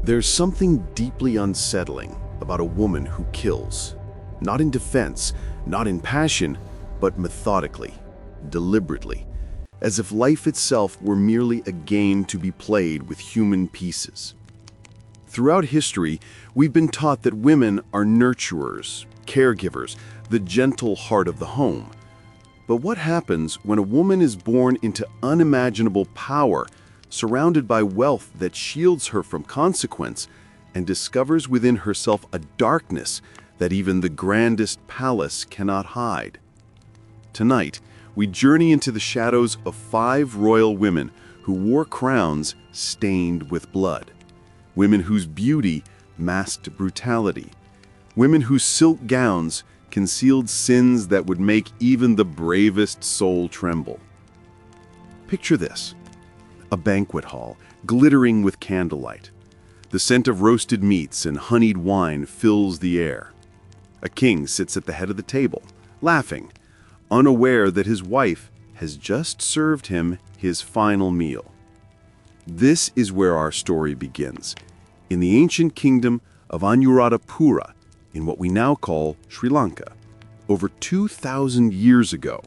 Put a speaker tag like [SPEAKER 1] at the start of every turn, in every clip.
[SPEAKER 1] There's something deeply unsettling about a woman who kills, not in defense, not in passion, but methodically, deliberately, as if life itself were merely a game to be played with human pieces. Throughout history, we've been taught that women are nurturers, caregivers, the gentle heart of the home. But what happens when a woman is born into unimaginable power, surrounded by wealth that shields her from consequence, and discovers within herself a darkness that even the grandest palace cannot hide? Tonight, we journey into the shadows of 5 royal women who wore crowns stained with blood. Women whose beauty masked brutality. Women whose silk gowns concealed sins that would make even the bravest soul tremble. Picture this: a banquet hall glittering with candlelight. The scent of roasted meats and honeyed wine fills the air. A king sits at the head of the table, laughing, unaware that his wife has just served him his final meal. This is where our story begins, in the ancient kingdom of Anuradhapura, in what we now call Sri Lanka, over 2,000 years ago.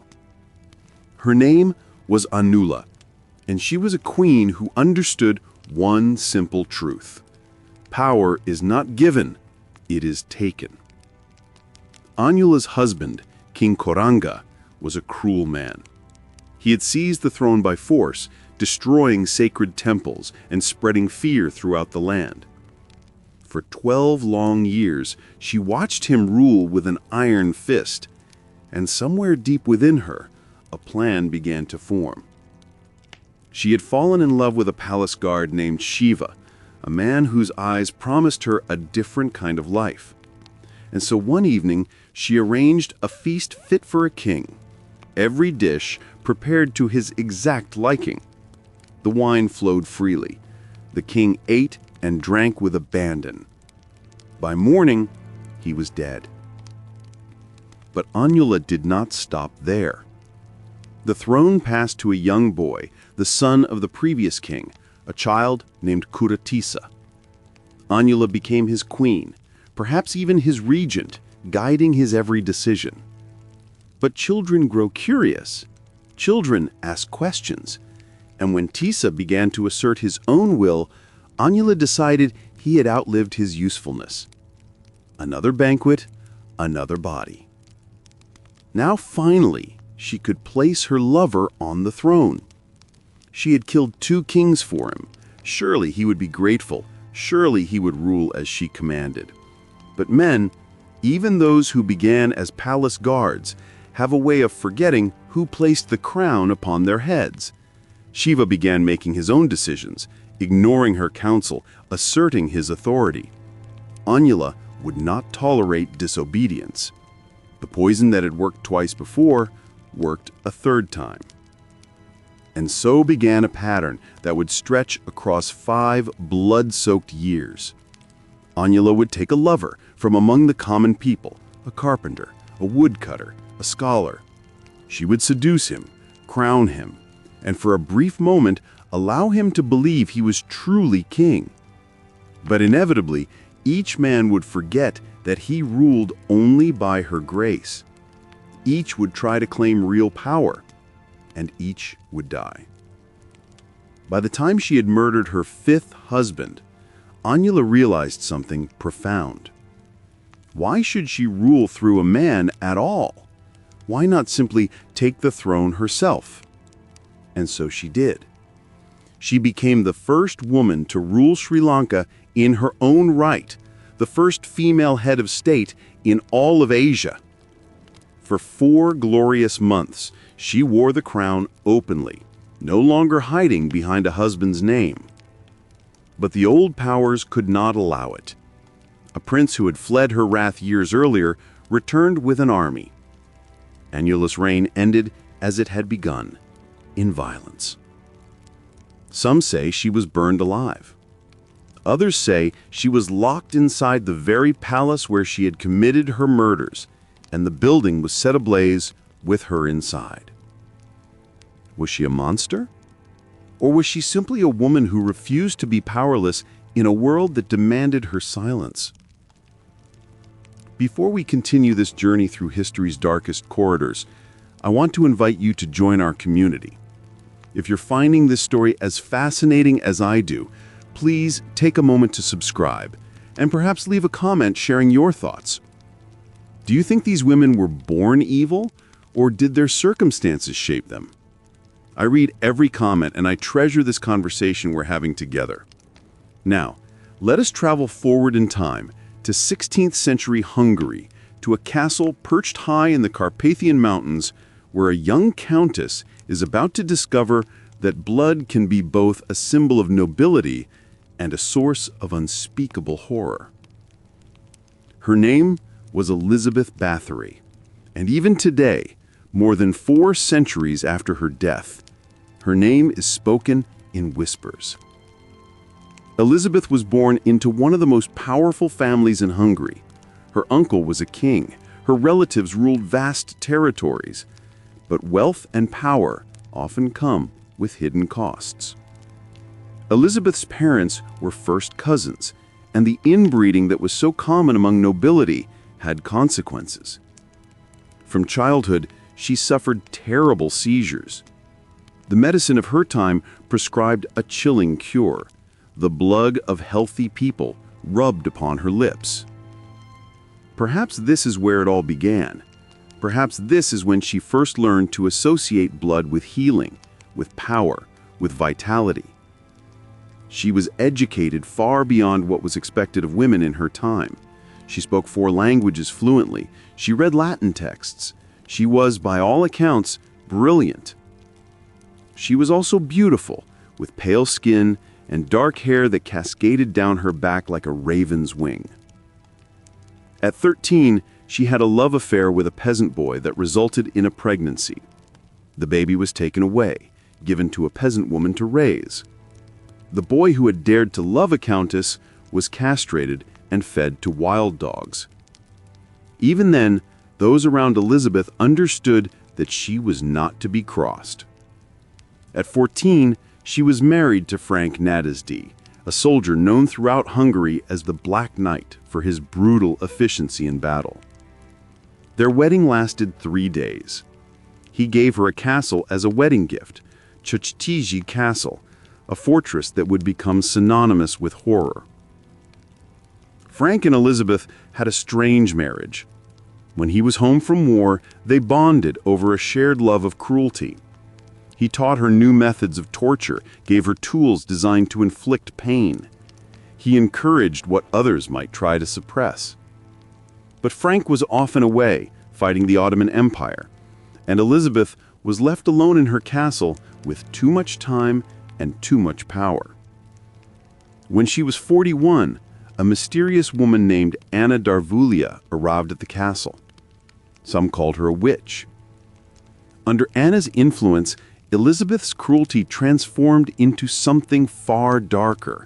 [SPEAKER 1] Her name was Anula, and she was a queen who understood one simple truth: power is not given, it is taken. Anula's husband, King Koranga, was a cruel man. He had seized the throne by force, destroying sacred temples and spreading fear throughout the land. For 12 long years, she watched him rule with an iron fist, and somewhere deep within her, a plan began to form. She had fallen in love with a palace guard named Shiva, a man whose eyes promised her a different kind of life. And so one evening, she arranged a feast fit for a king, every dish prepared to his exact liking. The wine flowed freely. The king ate and drank with abandon. By morning, he was dead. But Anula did not stop there. The throne passed to a young boy, the son of the previous king, a child named Kuratisa. Anula became his queen, perhaps even his regent, guiding his every decision. But children grow curious. Children ask questions. And when Tisa began to assert his own will, Anula decided he had outlived his usefulness. Another banquet, another body. Now finally, she could place her lover on the throne. She had killed 2 kings for him. Surely he would be grateful. Surely he would rule as she commanded. But men, even those who began as palace guards, have a way of forgetting who placed the crown upon their heads. Shiva began making his own decisions, ignoring her counsel, asserting his authority. Anula would not tolerate disobedience. The poison that had worked twice before worked a third time. And so began a pattern that would stretch across 5 blood-soaked years. Anula would take a lover from among the common people, a carpenter, a woodcutter, a scholar. She would seduce him, crown him, and for a brief moment allow him to believe he was truly king. But inevitably, each man would forget that he ruled only by her grace. Each would try to claim real power, and each would die. By the time she had murdered her 5th husband, Anula realized something profound. Why should she rule through a man at all? Why not simply take the throne herself? And so she did. She became the first woman to rule Sri Lanka in her own right, the first female head of state in all of Asia. For 4 glorious months, she wore the crown openly, no longer hiding behind a husband's name. But the old powers could not allow it. A prince who had fled her wrath years earlier returned with an army. Anula's reign ended as it had begun, in violence. Some say she was burned alive. Others say she was locked inside the very palace where she had committed her murders, and the building was set ablaze with her inside. Was she a monster? Or was she simply a woman who refused to be powerless in a world that demanded her silence. Before we continue this journey through history's darkest corridors, I want to invite you to join our community. If you're finding this story as fascinating as I do, please take a moment to subscribe and perhaps leave a comment sharing your thoughts. Do you think these women were born evil, or did their circumstances shape them? I read every comment and I treasure this conversation we're having together. Now, let us travel forward in time to 16th century Hungary, to a castle perched high in the Carpathian Mountains where a young countess is about to discover that blood can be both a symbol of nobility and a source of unspeakable horror. Her name was Elizabeth Báthory, and even today, more than 4 centuries after her death, her name is spoken in whispers. Elizabeth was born into one of the most powerful families in Hungary. Her uncle was a king. Her relatives ruled vast territories. But wealth and power often come with hidden costs. Elizabeth's parents were first cousins, and the inbreeding that was so common among nobility had consequences. From childhood, she suffered terrible seizures. The medicine of her time prescribed a chilling cure, the blood of healthy people rubbed upon her lips. Perhaps this is where it all began. Perhaps this is when she first learned to associate blood with healing, with power, with vitality. She was educated far beyond what was expected of women in her time. She spoke 4 languages fluently. She read Latin texts. She was, by all accounts, brilliant. She was also beautiful, with pale skin and dark hair that cascaded down her back like a raven's wing. At 13, she had a love affair with a peasant boy that resulted in a pregnancy. The baby was taken away, given to a peasant woman to raise. The boy who had dared to love a countess was castrated and fed to wild dogs. Even then, those around Elizabeth understood that she was not to be crossed. At 14, she was married to Frank Nadezhdy, a soldier known throughout Hungary as the Black Knight for his brutal efficiency in battle. Their wedding lasted 3 days. He gave her a castle as a wedding gift, Countess Castle, a fortress that would become synonymous with horror. Frank and Elizabeth had a strange marriage. When he was home from war, they bonded over a shared love of cruelty. He taught her new methods of torture, gave her tools designed to inflict pain. He encouraged what others might try to suppress. But Frank was often away, fighting the Ottoman Empire, and Elizabeth was left alone in her castle with too much time and too much power. When she was 41, a mysterious woman named Anna Darvulia arrived at the castle. Some called her a witch. Under Anna's influence, Elizabeth's cruelty transformed into something far darker.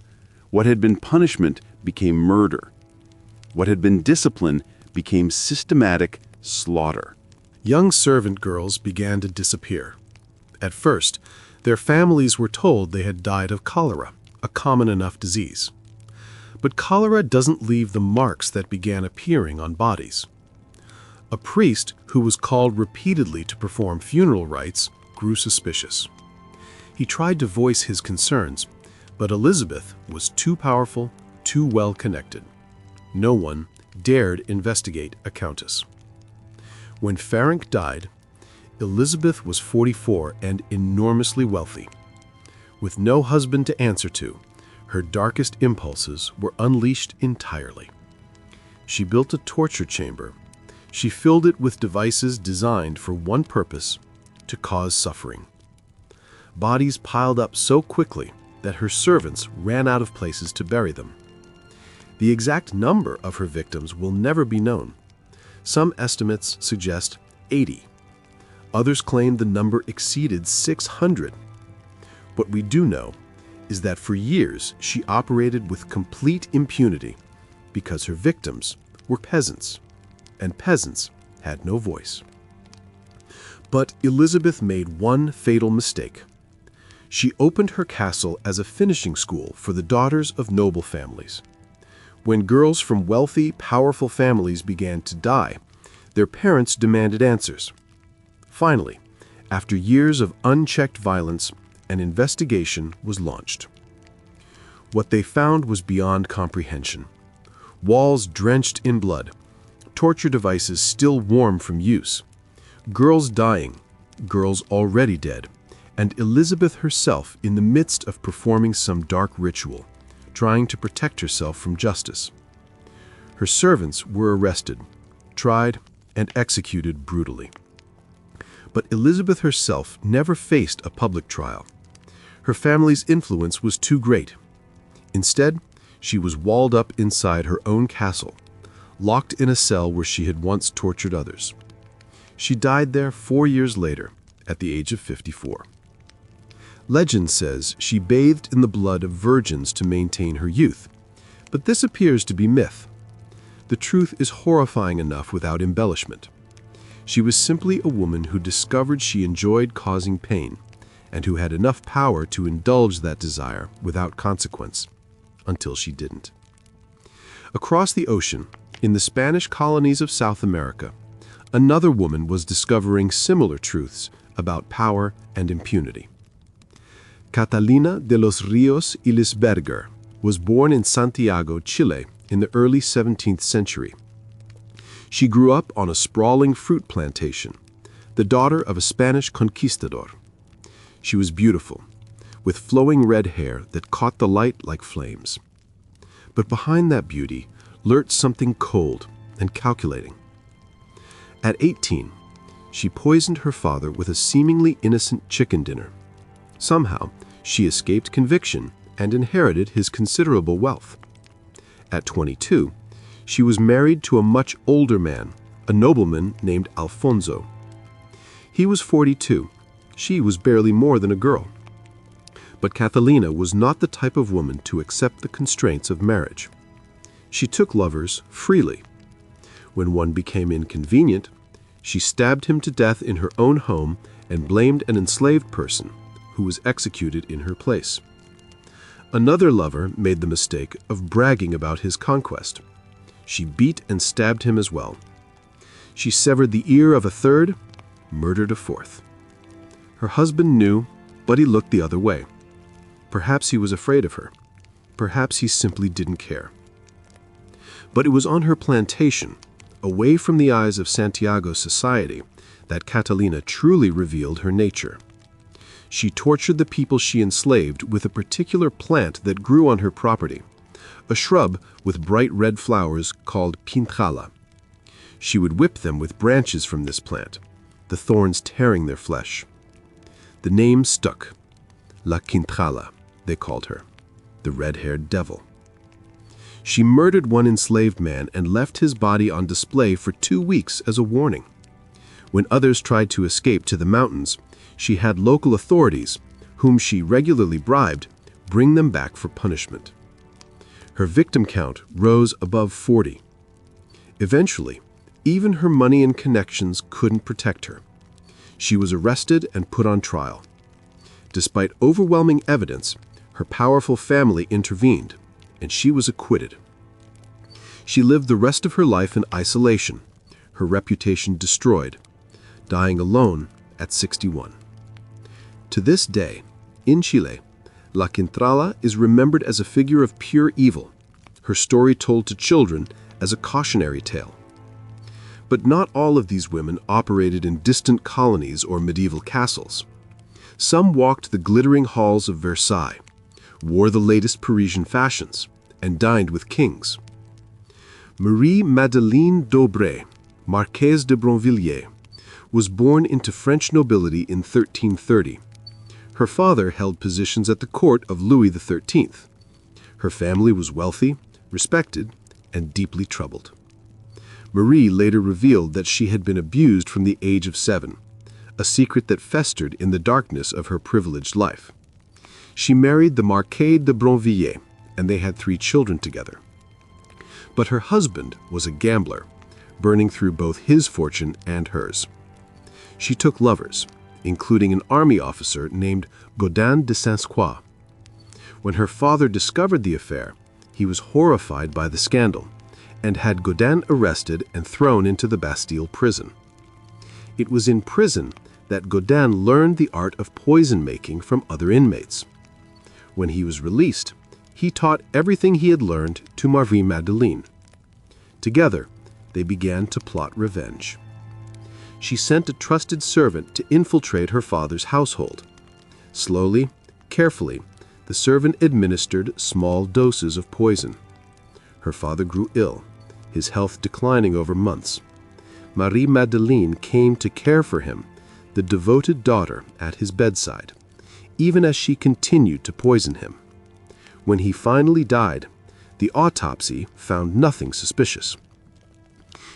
[SPEAKER 1] What had been punishment became murder. What had been discipline became systematic slaughter.
[SPEAKER 2] Young servant girls began to disappear. At first, their families were told they had died of cholera, a common enough disease. But cholera doesn't leave the marks that began appearing on bodies. A priest who was called repeatedly to perform funeral rites grew suspicious. He tried to voice his concerns, but Elizabeth was too powerful, too well connected. No one dared investigate a countess. When Frank died, Elizabeth was 44 and enormously wealthy. With no husband to answer to, her darkest impulses were unleashed entirely. She built a torture chamber. She filled it with devices designed for one purpose: to cause suffering. Bodies piled up so quickly that her servants ran out of places to bury them. The exact number of her victims will never be known. Some estimates suggest 80. Others claim the number exceeded 600. What we do know is that for years she operated with complete impunity because her victims were peasants, and peasants had no voice. But Elizabeth made one fatal mistake. She opened her castle as a finishing school for the daughters of noble families. When girls from wealthy, powerful families began to die, their parents demanded answers. Finally, after years of unchecked violence, an investigation was launched. What they found was beyond comprehension. Walls drenched in blood, torture devices still warm from use, girls dying, girls already dead, and Elizabeth herself in the midst of performing some dark ritual, trying to protect herself from justice. Her servants were arrested, tried, and executed brutally. But Elizabeth herself never faced a public trial. Her family's influence was too great. Instead, she was walled up inside her own castle, locked in a cell where she had once tortured others. She died there 4 years later, at the age of 54. Legend says she bathed in the blood of virgins to maintain her youth, but this appears to be myth. The truth is horrifying enough without embellishment. She was simply a woman who discovered she enjoyed causing pain, and who had enough power to indulge that desire without consequence, until she didn't. Across the ocean, in the Spanish colonies of South America, another woman was discovering similar truths about power and impunity. Catalina de los Ríos y Lisberger was born in Santiago, Chile, in the early 17th century. She grew up on a sprawling fruit plantation, the daughter of a Spanish conquistador. She was beautiful, with flowing red hair that caught the light like flames. But behind that beauty lurked something cold and calculating. At 18, she poisoned her father with a seemingly innocent chicken dinner. Somehow, she escaped conviction and inherited his considerable wealth. At 22, she was married to a much older man, a nobleman named Alfonso. He was 42. She was barely more than a girl. But Catalina was not the type of woman to accept the constraints of marriage. She took lovers freely. When one became inconvenient, she stabbed him to death in her own home and blamed an enslaved person who was executed in her place. Another lover made the mistake of bragging about his conquest. She beat and stabbed him as well. She severed the ear of a third, murdered a fourth. Her husband knew, but he looked the other way. Perhaps he was afraid of her. Perhaps he simply didn't care. But it was on her plantation, away from the eyes of Santiago society, that Catalina truly revealed her nature. She tortured the people she enslaved with a particular plant that grew on her property, a shrub with bright red flowers called quintrala. She would whip them with branches from this plant, the thorns tearing their flesh. The name stuck. La Quintrala, they called her, the red-haired devil. She murdered one enslaved man and left his body on display for 2 weeks as a warning. When others tried to escape to the mountains, she had local authorities, whom she regularly bribed, bring them back for punishment. Her victim count rose above 40. Eventually, even her money and connections couldn't protect her. She was arrested and put on trial. Despite overwhelming evidence, her powerful family intervened, and she was acquitted. She lived the rest of her life in isolation, her reputation destroyed, dying alone at 61. To this day, in Chile, La Quintrala is remembered as a figure of pure evil, her story told to children as a cautionary tale. But not all of these women operated in distant colonies or medieval castles. Some walked the glittering halls of Versailles, wore the latest Parisian fashions, and dined with kings. Marie-Madeleine d'Aubray, Marquise de Bronvilliers, was born into French nobility in 1330. Her father held positions at the court of Louis XIII. Her family was wealthy, respected, and deeply troubled. Marie later revealed that she had been abused from the age of 7, a secret that festered in the darkness of her privileged life. She married the Marquis de Bronvilliers, and they had 3 children together. But her husband was a gambler, burning through both his fortune and hers. She took lovers, including an army officer named Gaudin de Saint-Croix. When her father discovered the affair, he was horrified by the scandal and had Gaudin arrested and thrown into the Bastille prison. It was in prison that Gaudin learned the art of poison making from other inmates. When he was released, he taught everything he had learned to Marie-Madeleine. Together, they began to plot revenge. She sent a trusted servant to infiltrate her father's household. Slowly, carefully, the servant administered small doses of poison. Her father grew ill, his health declining over months. Marie-Madeleine came to care for him, the devoted daughter at his bedside, even as she continued to poison him. When he finally died, the autopsy found nothing suspicious.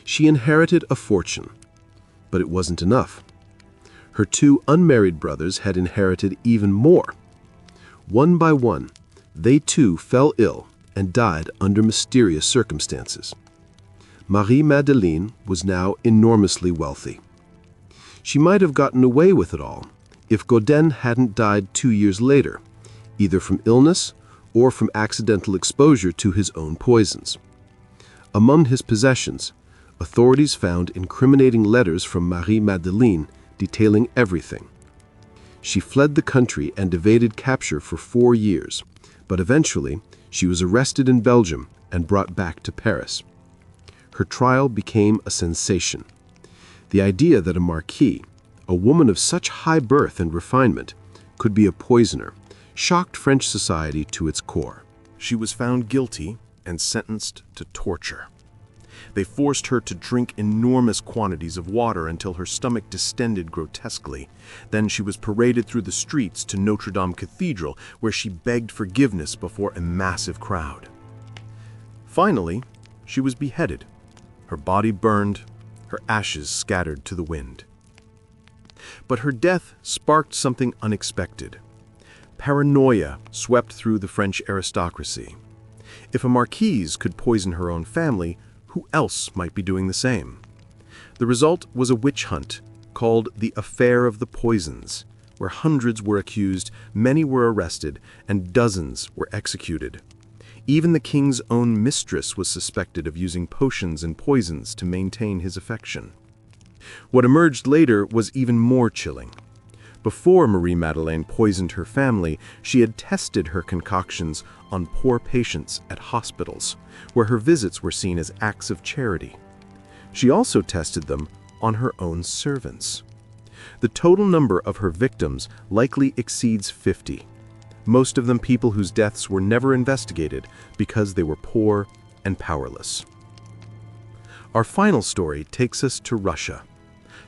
[SPEAKER 2] She inherited a fortune, but it wasn't enough. Her two unmarried brothers had inherited even more. One by one, they too fell ill and died under mysterious circumstances. Marie-Madeleine was now enormously wealthy. She might have gotten away with it all if Gaudin hadn't died 2 years later, either from illness or from accidental exposure to his own poisons. Among his possessions, authorities found incriminating letters from Marie-Madeleine detailing everything. She fled the country and evaded capture for 4 years, but eventually she was arrested in Belgium and brought back to Paris. Her trial became a sensation. The idea that a marquise, a woman of such high birth and refinement, could be a poisoner shocked French society to its core.
[SPEAKER 1] She was found guilty and sentenced to torture. They forced her to drink enormous quantities of water until her stomach distended grotesquely. Then she was paraded through the streets to Notre Dame Cathedral, where she begged forgiveness before a massive crowd. Finally, she was beheaded, her body burned, her ashes scattered to the wind. But her death sparked something unexpected. Paranoia swept through the French aristocracy. If a marquise could poison her own family, who else might be doing the same? The result was a witch hunt called the Affair of the Poisons, where hundreds were accused, many were arrested, and dozens were executed. Even the king's own mistress was suspected of using potions and poisons to maintain his affection. What emerged later was even more chilling. Before Marie-Madeleine poisoned her family, she had tested her concoctions on poor patients at hospitals, where her visits were seen as acts of charity. She also tested them on her own servants. The total number of her victims likely exceeds 50, most of them people whose deaths were never investigated because they were poor and powerless. Our final story takes us to Russia,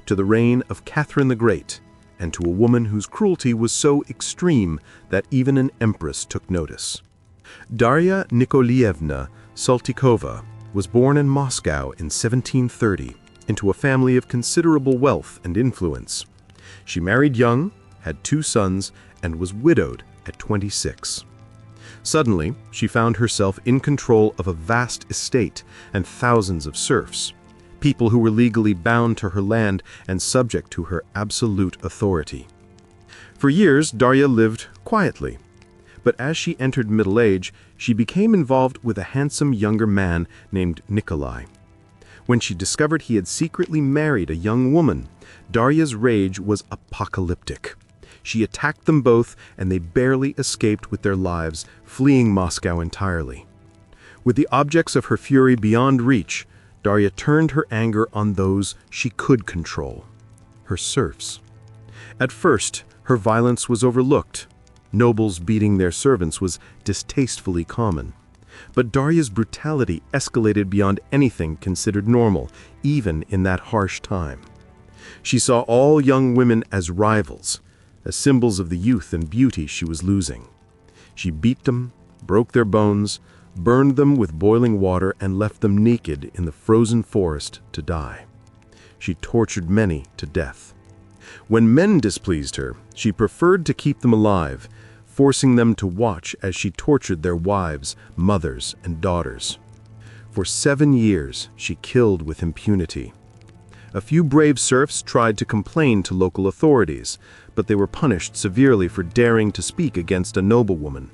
[SPEAKER 1] to the reign of Catherine the Great, and to a woman whose cruelty was so extreme that even an empress took notice. Daria Nikolaevna Saltykova was born in Moscow in 1730 into a family of considerable wealth and influence. She married young, had 2 sons, and was widowed at 26. Suddenly, she found herself in control of a vast estate and thousands of serfs, people who were legally bound to her land and subject to her absolute authority. For years, Daria lived quietly, but as she entered middle age, she became involved with a handsome younger man named Nikolai. When she discovered he had secretly married a young woman, Daria's rage was apocalyptic. She attacked them both, and they barely escaped with their lives, fleeing Moscow entirely. With the objects of her fury beyond reach, Daria turned her anger on those she could control, her serfs. At first, her violence was overlooked. Nobles beating their servants was distastefully common. But Daria's brutality escalated beyond anything considered normal, even in that harsh time. She saw all young women as rivals, as symbols of the youth and beauty she was losing. She beat them, broke their bones, burned them with boiling water, and left them naked in the frozen forest to die. She tortured many to death. When men displeased her, she preferred to keep them alive, forcing them to watch as she tortured their wives, mothers, and daughters. For 7 years, she killed with impunity.
[SPEAKER 2] A few brave serfs tried to complain to local authorities, but they were punished severely for daring to speak against a noblewoman.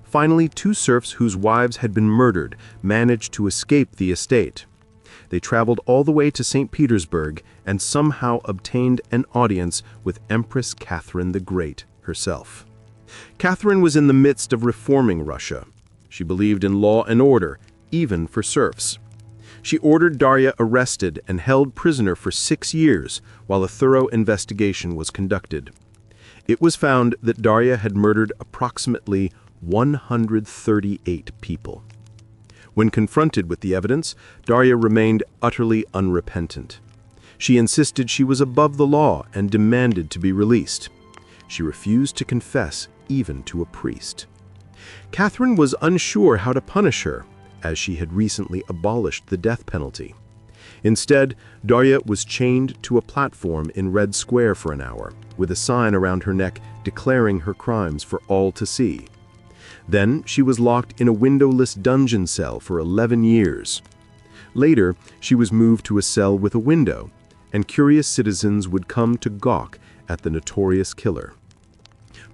[SPEAKER 2] Finally, 2 serfs whose wives had been murdered managed to escape the estate. They traveled all the way to St. Petersburg and somehow obtained an audience with Empress Catherine the Great herself. Catherine was in the midst of reforming Russia. She believed in law and order, even for serfs. She ordered Darya arrested and held prisoner for 6 years while a thorough investigation was conducted. It was found that Darya had murdered approximately 138 people. When confronted with the evidence, Darya remained utterly unrepentant. She insisted she was above the law and demanded to be released. She refused to confess even to a priest. Catherine was unsure how to punish her, as she had recently abolished the death penalty. Instead, Darya was chained to a platform in Red Square for an hour, with a sign around her neck declaring her crimes for all to see. Then she was locked in a windowless dungeon cell for 11 years. Later, she was moved to a cell with a window, and curious citizens would come to gawk at the notorious killer.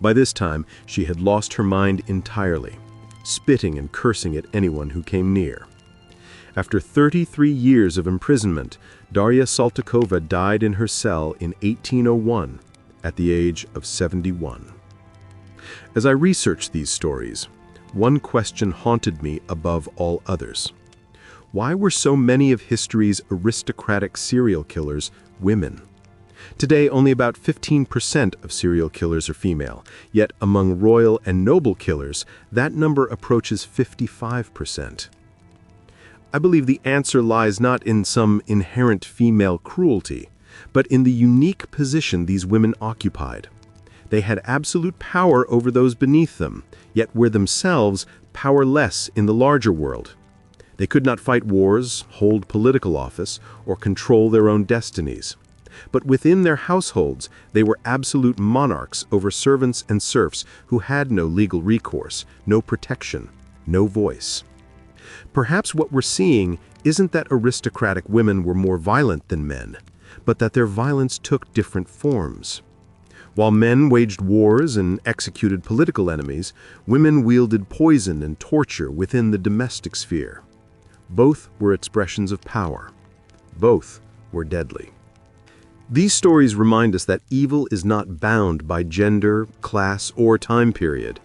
[SPEAKER 2] By this time, she had lost her mind entirely, spitting and cursing at anyone who came near. After 33 years of imprisonment, Darya Saltykova died in her cell in 1801 at the age of 71. As I researched these stories, one question haunted me above all others. Why were so many of history's aristocratic serial killers women? Today, only about 15% of serial killers are female, yet among royal and noble killers, that number approaches 55%. I believe the answer lies not in some inherent female cruelty, but in the unique position these women occupied. They had absolute power over those beneath them, yet were themselves powerless in the larger world. They could not fight wars, hold political office, or control their own destinies. But within their households, they were absolute monarchs over servants and serfs who had no legal recourse, no protection, no voice. Perhaps what we're seeing isn't that aristocratic women were more violent than men, but that their violence took different forms. While men waged wars and executed political enemies, women wielded poison and torture within the domestic sphere. Both were expressions of power. Both were deadly. These stories remind us that evil is not bound by gender, class, or time period.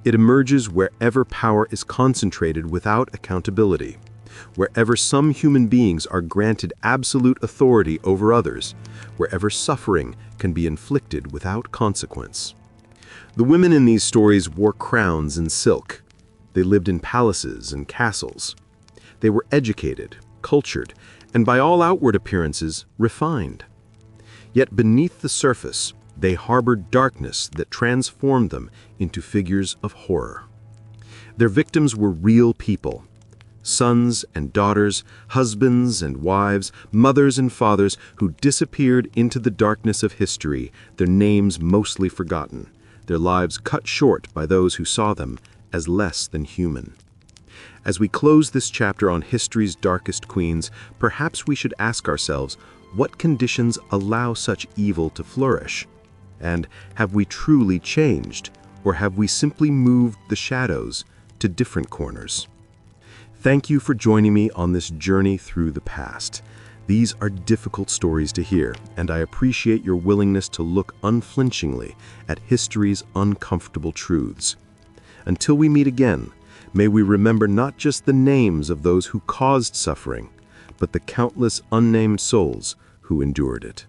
[SPEAKER 2] It emerges wherever power is concentrated without accountability, wherever some human beings are granted absolute authority over others, wherever suffering can be inflicted without consequence. The women in these stories wore crowns and silk. They lived in palaces and castles. They were educated, cultured, and by all outward appearances, refined. Yet beneath the surface, they harbored darkness that transformed them into figures of horror. Their victims were real people, sons and daughters, husbands and wives, mothers and fathers who disappeared into the darkness of history, their names mostly forgotten, their lives cut short by those who saw them as less than human. As we close this chapter on history's darkest queens, perhaps we should ask ourselves, what conditions allow such evil to flourish? And have we truly changed, or have we simply moved the shadows to different corners? Thank you for joining me on this journey through the past. These are difficult stories to hear, and I appreciate your willingness to look unflinchingly at history's uncomfortable truths. Until we meet again, may we remember not just the names of those who caused suffering, but the countless unnamed souls who endured it.